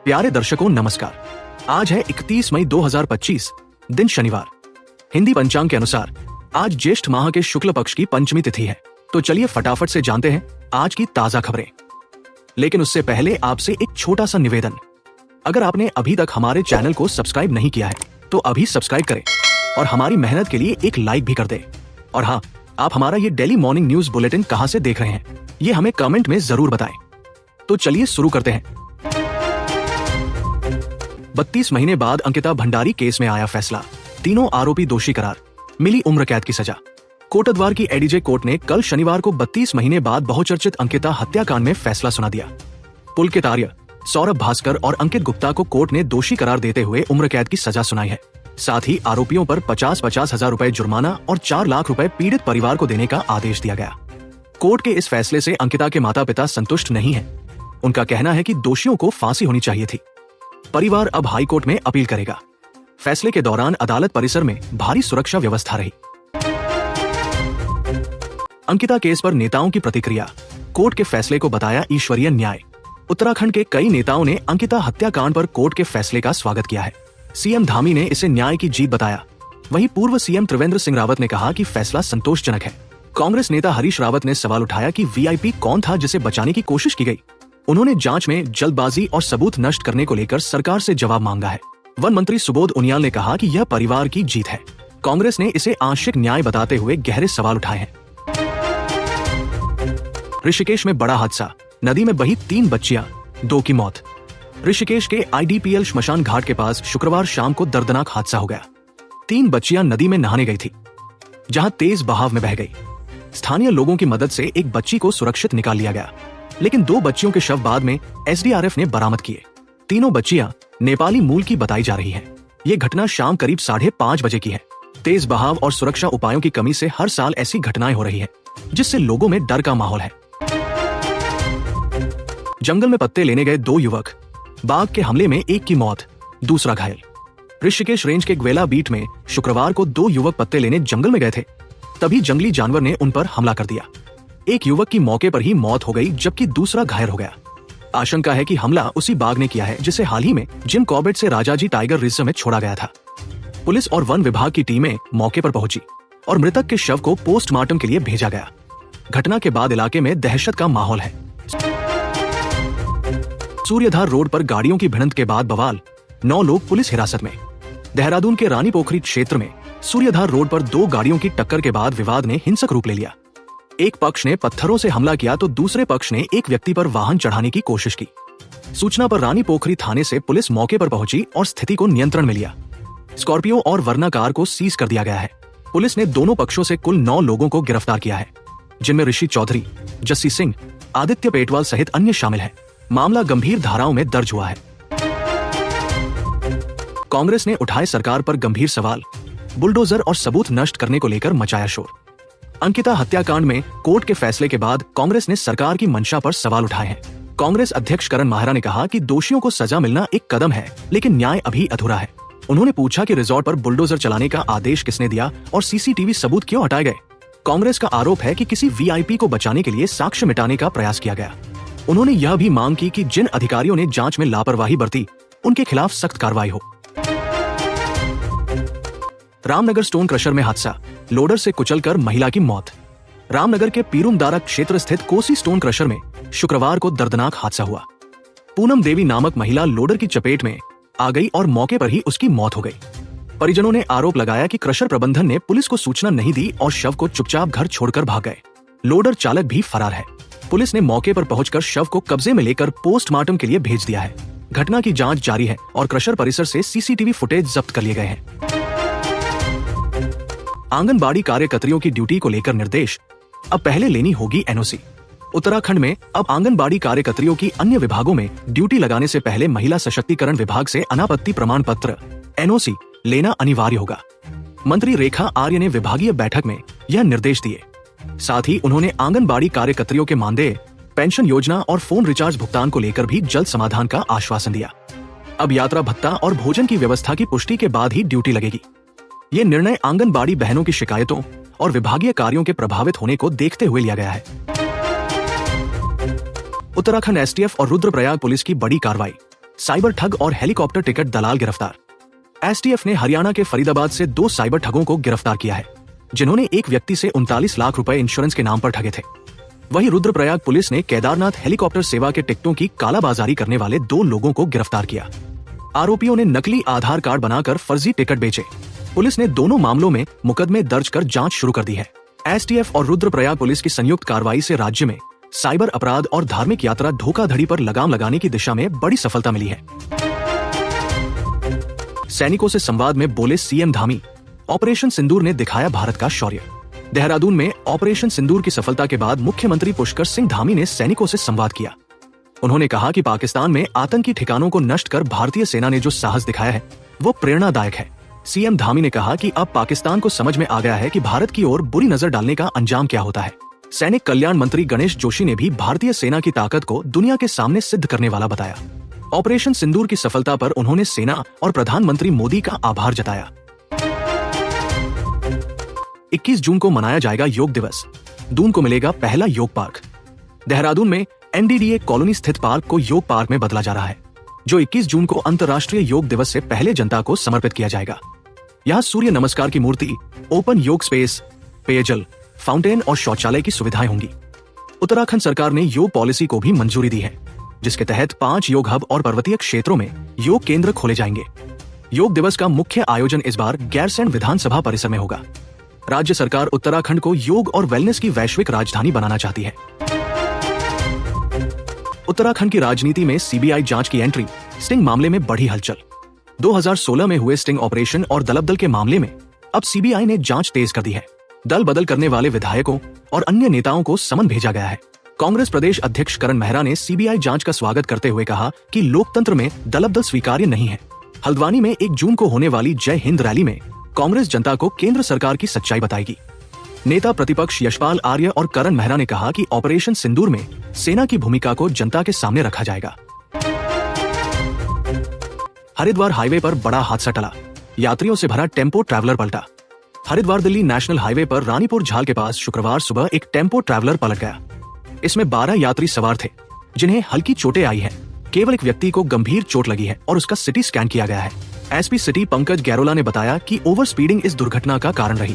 प्यारे दर्शकों नमस्कार। आज है 31 मई 2025, दिन शनिवार। हिंदी पंचांग के अनुसार आज ज्येष्ठ माह के शुक्ल पक्ष की पंचमी तिथि है। तो चलिए फटाफट से जानते हैं आज की ताजा खबरें। लेकिन उससे पहले आपसे एक छोटा सा निवेदन, अगर आपने अभी तक हमारे चैनल को सब्सक्राइब नहीं किया है तो अभी सब्सक्राइब करें और हमारी मेहनत के लिए एक लाइक भी कर दें। और हाँ, आप हमारा ये डेली मॉर्निंग न्यूज बुलेटिन कहां से देख रहे हैं ये हमें कमेंट में जरूर बताएं। तो चलिए शुरू करते हैं। 32 महीने बाद अंकिता भंडारी केस में आया फैसला, तीनों आरोपी दोषी करार, मिली उम्र कैद की सजा। कोटद्वार की एडीजे कोर्ट ने कल शनिवार को 32 महीने बाद बहुचर्चित अंकिता हत्याकांड में फैसला सुना दिया। पुलकित आर्य, सौरभ भास्कर और अंकित गुप्ता को कोर्ट ने दोषी करार देते हुए उम्र कैद की सजा सुनाई है। साथ ही आरोपियों पर 50-50 हजार रुपए जुर्माना और 4 लाख रुपए पीड़ित परिवार को देने का आदेश दिया गया। कोर्ट के इस फैसले से अंकिता के माता पिता संतुष्ट नहीं हैं। उनका कहना है कि दोषियों को फांसी होनी चाहिए थी। परिवार अब हाई कोर्ट में अपील करेगा। फैसले के दौरान अदालत परिसर में भारी सुरक्षा व्यवस्था रही। अंकिता केस पर नेताओं की प्रतिक्रिया, कोर्ट के फैसले को बताया ईश्वरीय न्याय। उत्तराखंड के कई नेताओं ने अंकिता हत्याकांड पर कोर्ट के फैसले का स्वागत किया है। सीएम धामी ने इसे न्याय की जीत बताया। वहीं पूर्व सीएम त्रिवेंद्र सिंह रावत ने कहा कि फैसला संतोषजनक है। कांग्रेस नेता हरीश रावत ने सवाल उठाया कि वीआईपी कौन था जिसे बचाने की कोशिश की गई। उन्होंने जांच में जल्दबाजी और सबूत नष्ट करने को लेकर सरकार से जवाब मांगा है। वन मंत्री सुबोध उनियाल ने कहा कि यह परिवार की जीत है। कांग्रेस ने इसे आंशिक न्याय बताते हुए गहरे सवाल उठाए हैं। ऋषिकेश में बड़ा हादसा, नदी में बही 3 बच्चियां, 2 की मौत। ऋषिकेश के आईडीपीएल श्मशान घाट के पास शुक्रवार शाम को दर्दनाक हादसा हो गया। 3 बच्चियां नदी में नहाने गई थी, जहां तेज बहाव में बह गई। स्थानीय लोगों की मदद से एक बच्ची को सुरक्षित निकाल लिया गया, लेकिन 2 बच्चियों के शव बाद में एसडीआरएफ ने बरामद किए। तीनों बच्चियां नेपाली मूल की बताई जा रही हैं। ये घटना शाम करीब 5:30 बजे की है। तेज बहाव और सुरक्षा उपायों की कमी से हर साल ऐसी घटनाएं हो रही है, जिससे लोगों में डर का माहौल है। जंगल में पत्ते लेने गए 2 युवक, बाघ के हमले में एक की मौत, दूसरा घायल। ऋषिकेश रेंज के ग्वेला बीट में शुक्रवार को 2 युवक पत्ते लेने जंगल में गए थे। तभी जंगली जानवर ने उन पर हमला कर दिया। एक युवक की मौके पर ही मौत हो गई, जबकि दूसरा घायल हो गया। आशंका है कि हमला उसी बाघ ने किया है जिसे हाल ही में जिम कॉर्बेट से राजाजी टाइगर रिजर्व में छोड़ा गया था। पुलिस और वन विभाग की टीमें मौके पर पहुंची और मृतक के शव को पोस्टमार्टम के लिए भेजा गया। घटना के बाद इलाके में दहशत का माहौल है। सूर्यधार रोड पर गाड़ियों की भिड़ंत के बाद बवाल, 9 लोग पुलिस हिरासत में। देहरादून के रानी पोखरी क्षेत्र में सूर्यधार रोड पर 2 गाड़ियों की टक्कर के बाद विवाद ने हिंसक रूप ले लिया। एक पक्ष ने पत्थरों से हमला किया तो दूसरे पक्ष ने एक व्यक्ति पर वाहन चढ़ाने की कोशिश की। सूचना पर रानी पोखरी थाने से पुलिस मौके पर पहुंची और स्थिति को नियंत्रण में लिया। स्कॉर्पियो और वर्ना कार को सीज कर दिया गया है। पुलिस ने दोनों पक्षों से कुल 9 लोगों को गिरफ्तार किया है, जिनमें ऋषि चौधरी, जस्सी सिंह, आदित्य पेटवाल सहित अन्य शामिल हैं। मामला गंभीर धाराओं में दर्ज हुआ है। कांग्रेस ने उठाए सरकार पर गंभीर सवाल, बुलडोजर और सबूत नष्ट करने को लेकर मचाया शोर। अंकिता हत्याकांड में कोर्ट के फैसले के बाद कांग्रेस ने सरकार की मंशा पर सवाल उठाए हैं। कांग्रेस अध्यक्ष करण माहरा ने कहा कि दोषियों को सजा मिलना एक कदम है, लेकिन न्याय अभी अधूरा है। उन्होंने पूछा कि रिजॉर्ट पर बुलडोजर चलाने का आदेश किसने दिया और सीसीटीवी सबूत क्यों हटाए गए। कांग्रेस का आरोप है कि किसी वीआईपी को बचाने के लिए साक्ष्य मिटाने का प्रयास किया गया। उन्होंने यह भी मांग की कि जिन अधिकारियों ने जांच में लापरवाही बरती उनके खिलाफ सख्त कार्रवाई हो। रामनगर स्टोन क्रशर में हादसा, लोडर से कुचलकर महिला की मौत। रामनगर के पीरुमदारा क्षेत्र स्थित कोसी स्टोन क्रशर में शुक्रवार को दर्दनाक हादसा हुआ। पूनम देवी नामक महिला लोडर की चपेट में आ गई और मौके पर ही उसकी मौत हो गई। परिजनों ने आरोप लगाया कि क्रशर प्रबंधन ने पुलिस को सूचना नहीं दी और शव को चुपचाप घर छोड़कर भाग गए। लोडर चालक भी फरार है। पुलिस ने मौके पर पहुंचकर शव को कब्जे में लेकर पोस्टमार्टम के लिए भेज दिया है। घटना की जांच जारी है और क्रशर परिसर से सीसीटीवी फुटेज जब्त कर लिए गए हैं। आंगनबाड़ी कार्यकर्तियों की ड्यूटी को लेकर निर्देश, अब पहले लेनी होगी एनओसी। उत्तराखंड में अब आंगनबाड़ी कार्यकर्तियों की अन्य विभागों में ड्यूटी लगाने से पहले महिला सशक्तिकरण विभाग से अनापत्ति प्रमाण पत्र एनओसी लेना अनिवार्य होगा। मंत्री रेखा आर्य ने विभागीय बैठक में यह निर्देश दिए। साथ ही उन्होंने आंगनबाड़ी कार्यकर्तियों के मानदेय, पेंशन योजना और फोन रिचार्ज भुगतान को लेकर भी जल्द समाधान का आश्वासन दिया। अब यात्रा भत्ता और भोजन की व्यवस्था की पुष्टि के बाद ही ड्यूटी लगेगी। ये निर्णय आंगनबाड़ी बहनों की शिकायतों और विभागीय कार्यों के प्रभावित होने को देखते हुए लिया गया है। उत्तराखंड एसटीएफ और रुद्रप्रयाग पुलिस की बड़ी कार्रवाई, साइबर ठग और हेलीकॉप्टर टिकट दलाल गिरफ्तार। एसटीएफ ने हरियाणा के फरीदाबाद से 2 साइबर ठगों को गिरफ्तार किया है, जिन्होंने एक व्यक्ति से 39 लाख रुपए इंश्योरेंस के नाम पर ठगे थे। वहीं रुद्रप्रयाग पुलिस ने केदारनाथ हेलीकॉप्टर सेवा के टिकटों की कालाबाजारी करने वाले 2 लोगों को गिरफ्तार किया। आरोपियों ने नकली आधार कार्ड बनाकर फर्जी टिकट बेचे। पुलिस ने दोनों मामलों में मुकदमे दर्ज कर जांच शुरू कर दी है। एसटीएफ और रुद्रप्रयाग पुलिस की संयुक्त कार्रवाई से राज्य में साइबर अपराध और धार्मिक यात्रा धोखाधड़ी पर लगाम लगाने की दिशा में बड़ी सफलता मिली है। सैनिकों से संवाद में बोले सीएम धामी, ऑपरेशन सिंदूर ने दिखाया भारत का शौर्य। देहरादून में ऑपरेशन सिंदूर की सफलता के बाद मुख्यमंत्री पुष्कर सिंह धामी ने सैनिकों से संवाद किया। उन्होंने कहा कि पाकिस्तान में आतंकी ठिकानों को नष्ट कर भारतीय सेना ने जो साहस दिखाया है वो प्रेरणादायक है। सीएम धामी ने कहा कि अब पाकिस्तान को समझ में आ गया है कि भारत की ओर बुरी नजर डालने का अंजाम क्या होता है। सैनिक कल्याण मंत्री गणेश जोशी ने भी भारतीय सेना की ताकत को दुनिया के सामने सिद्ध करने वाला बताया। ऑपरेशन सिंदूर की सफलता पर उन्होंने सेना और प्रधानमंत्री मोदी का आभार जताया। 21 जून को मनाया जाएगा योग दिवस, दून को मिलेगा पहला योग पार्क। देहरादून में एनडीडीए कॉलोनी स्थित पार्क को योग पार्क में बदला जा रहा है, जो 21 जून को अंतर्राष्ट्रीय योग दिवस से पहले जनता को समर्पित किया जाएगा। यहाँ सूर्य नमस्कार की मूर्ति, ओपन योग स्पेस, पेयजल, फाउंटेन और शौचालय की सुविधाएं होंगी। उत्तराखंड सरकार ने योग पॉलिसी को भी मंजूरी दी है, जिसके तहत 5 योग हब और पर्वतीय क्षेत्रों में योग केंद्र खोले जाएंगे। योग दिवस का मुख्य आयोजन इस बार गैरसैंण विधानसभा परिसर में होगा। राज्य सरकार उत्तराखंड को योग और वेलनेस की वैश्विक राजधानी बनाना चाहती है। उत्तराखंड की राजनीति में सीबीआई जांच की एंट्री, स्टिंग मामले में बढ़ी हलचल। 2016 में हुए स्टिंग ऑपरेशन और दलबदल के मामले में अब सीबीआई ने जांच तेज कर दी है। दल बदल करने वाले विधायकों और अन्य नेताओं को समन भेजा गया है। कांग्रेस प्रदेश अध्यक्ष करण मेहरा ने सीबीआई जांच का स्वागत करते हुए कहा कि लोकतंत्र में दलबदल स्वीकार्य नहीं है। हल्द्वानी में 1 जून को होने वाली जय हिंद रैली में कांग्रेस जनता को केंद्र सरकार की सच्चाई बताएगी। नेता प्रतिपक्ष यशपाल आर्य और करण मेहरा ने कहा कि ऑपरेशन सिंदूर में सेना की भूमिका को जनता के सामने रखा जाएगा। हरिद्वार हाईवे पर बड़ा हादसा टला, यात्रियों से भरा टेम्पो ट्रैवलर पलटा। हरिद्वार दिल्ली नेशनल हाईवे पर रानीपुर झाल के पास शुक्रवार सुबह एक टेम्पो ट्रैवलर पलट गया। इसमें 12 यात्री सवार थे, जिन्हें हल्की चोटें आई हैं। केवल एक व्यक्ति को गंभीर चोट लगी है और उसका सिटी स्कैन किया गया है। एसपी सिटी पंकज गैरोला ने बताया कि ओवर स्पीडिंग इस दुर्घटना का कारण रही।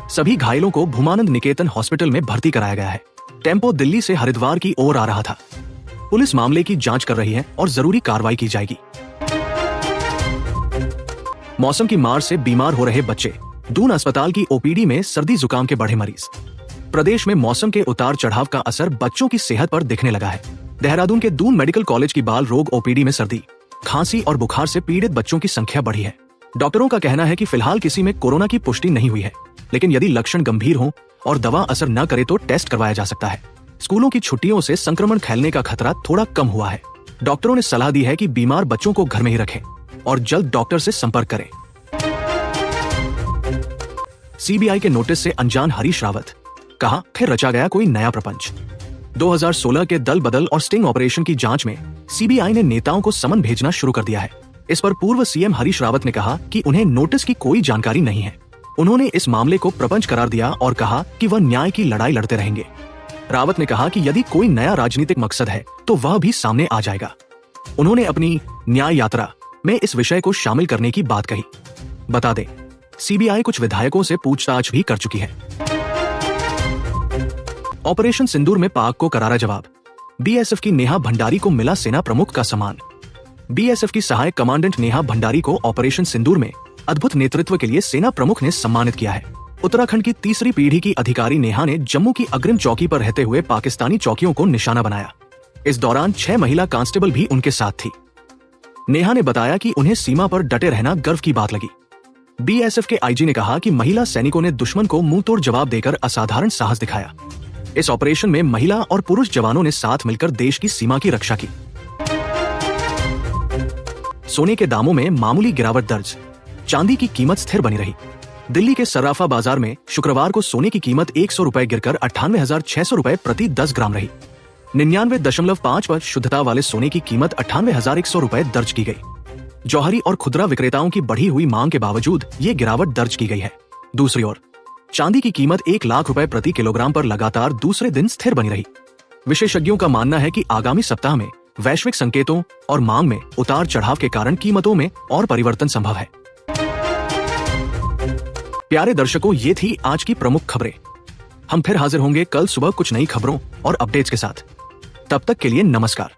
सभी घायलों को भूमानंद निकेतन हॉस्पिटल में भर्ती कराया गया है। टेम्पो दिल्ली से हरिद्वार की ओर आ रहा था। पुलिस मामले की जांच कर रही है और जरूरी कार्रवाई की जाएगी। मौसम की मार से बीमार हो रहे बच्चे, दून अस्पताल की ओपीडी में सर्दी जुकाम के बढ़े मरीज। प्रदेश में मौसम के उतार चढ़ाव का असर बच्चों की सेहत पर दिखने लगा है। देहरादून के दून मेडिकल कॉलेज की बाल रोग ओपीडी में सर्दी, खांसी और बुखार से पीड़ित बच्चों की संख्या बढ़ी है। डॉक्टरों का कहना है कि फिलहाल किसी में कोरोना की पुष्टि नहीं हुई है, लेकिन यदि लक्षण गंभीर हों और दवा असर न करे तो टेस्ट करवाया जा सकता है। स्कूलों की छुट्टियों से संक्रमण फैलने का खतरा थोड़ा कम हुआ है। डॉक्टरों ने सलाह दी है कि बीमार बच्चों को घर में ही रखें और जल्द डॉक्टर से संपर्क करें। सीबीआई के नोटिस से अनजान हरीश रावत, कहा फिर रचा गया कोई नया प्रपंच। 2016 के दल बदल और स्टिंग ऑपरेशन की जांच में सीबीआई ने नेताओं को समन भेजना शुरू कर दिया है। इस पर पूर्व सीएम हरीश रावत ने कहा कि उन्हें नोटिस की कोई जानकारी नहीं है। उन्होंने इस मामले को प्रपंच करार दिया और कहा कि वह न्याय की लड़ाई लड़ते रहेंगे। रावत ने कहा कि यदि कोई नया राजनीतिक मकसद है तो वह भी सामने आ जाएगा। उन्होंने अपनी न्याय यात्रा में इस विषय को शामिल करने की बात कही। बता दें, सीबीआई कुछ विधायकों से पूछताछ भी कर चुकी है। ऑपरेशन सिंदूर में पाक को करारा जवाब, बीएसएफ की नेहा भंडारी को मिला सेना प्रमुख का सम्मान। बीएसएफ की सहायक कमांडेंट नेहा भंडारी को ऑपरेशन सिंदूर में अद्भुत नेतृत्व के लिए सेना प्रमुख ने सम्मानित किया है। उत्तराखंड की तीसरी पीढ़ी की अधिकारी नेहा ने जम्मू की अग्रिम चौकी पर रहते हुए पाकिस्तानी चौकियों को निशाना बनाया। इस दौरान 6 महिला कांस्टेबल भी उनके साथ थी। नेहा ने बताया कि उन्हें सीमा पर डटे रहना गर्व की बात लगी। बीएसएफ के आईजी ने कहा कि महिला सैनिकों ने दुश्मन को मुंहतोड़ जवाब देकर असाधारण साहस दिखाया। इस ऑपरेशन में महिला और पुरुष जवानों ने साथ मिलकर देश की सीमा की रक्षा की। सोने के दामों में मामूली गिरावट दर्ज, चांदी की कीमत स्थिर बनी रही। दिल्ली के सर्राफा बाजार में शुक्रवार को सोने की कीमत 100 रुपए गिरकर 98,600 रुपए प्रति 10 ग्राम रही। 99.5% शुद्धता वाले सोने की कीमत 98,100 रुपए दर्ज की गई। जौहरी और खुदरा विक्रेताओं की बढ़ी हुई मांग के बावजूद ये गिरावट दर्ज की गई है। दूसरी ओर चांदी की कीमत 1 लाख रुपए प्रति किलोग्राम पर लगातार दूसरे दिन स्थिर बनी रही। विशेषज्ञों का मानना है कि आगामी सप्ताह में वैश्विक संकेतों और मांग में उतार चढ़ाव के कारण कीमतों में और परिवर्तन संभव है। प्यारे दर्शकों, ये थी आज की प्रमुख खबरें। हम फिर हाजिर होंगे कल सुबह कुछ नई खबरों और अपडेट्स के साथ। तब तक के लिए नमस्कार।